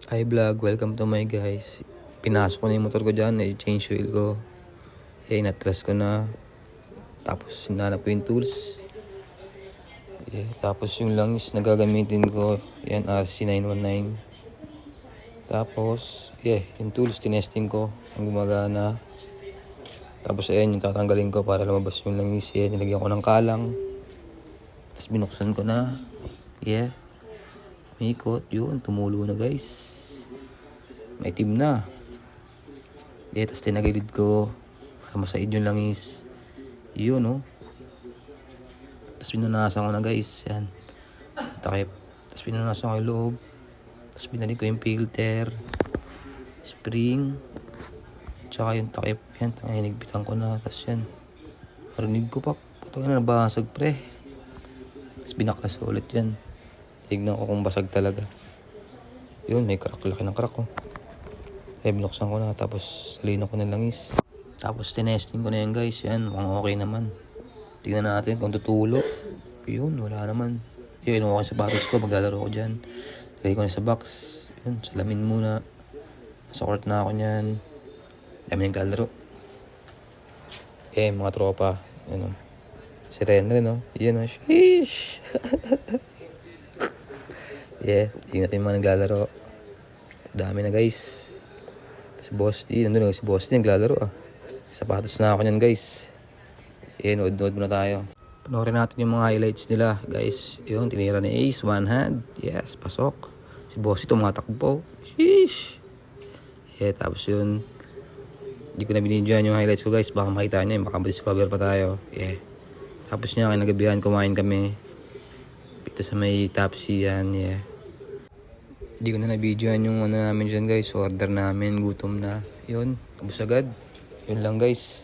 Hi vlog, welcome to my guys. Pinasok ko na yung motor ko dyan, i-change oil ko. Natras ko na. Tapos hinanap ko yung tools. Tapos yung langis na gagamitin ko, yan RC919. Tapos, yung tools tinesting ko, ang gumagana. Tapos ayan, yung tatanggalin ko para lumabas yung langis. Nilagyan ko ng kalang. Tapos binuksan ko na. May ikot, yun, tumulo na guys. May itim na. Tapos tinagilid ko para masaid yung langis. Yun, oh. Tapos pinunasan ko na guys. Yan. Takip. Tapos pinunasan ko yung loob. Tapos binalik ko yung filter. Spring. Tsaka yung takip. Yan. Hinigpitan ko na. Tapos yan. Narinig ko pa. Putang na nabasag pre. Tapos binaklas ulit yan. Tignan ko kung basag talaga. Yun. May crack. Laki ng crack, oh. Binuksan ko na, tapos salino ko ng langis. Tapos tinesting ko na yan guys. Yan, mukhang okay naman. Tingnan natin kung tutulo. Yun, wala naman. Yun, inuha ko sa sapatos ko, maglalaro ko dyan. Lagay ko na sa box. Yun, salamin muna. Nasa court na ako nyan. Dami naglalaro. Mga tropa. Yun, oh. Si Renre, no? Yun, oh. Sheesh! Tingnan natin yung mga naglalaro. Dami na guys. Si Bosti, nandun si Bosti naglalaro Sapatos na ako nyan guys. Nood muna tayo. Panoorin natin yung mga highlights nila guys. Yun, tinira ni Ace, one hand. Yes, pasok. Si Bosti tumatakbo. Sheesh. Tapos yun. Hindi ko na binidyoan yung highlights ko guys. Baka makita nyo, baka discover pa tayo. Tapos niya, kinagabihan, kumain kami. Pito sa may Tapsi yan, Hindi ko na na-videoan yung namin dyan guys. Order namin, gutom na. Yun, tapos agad. Yun lang guys.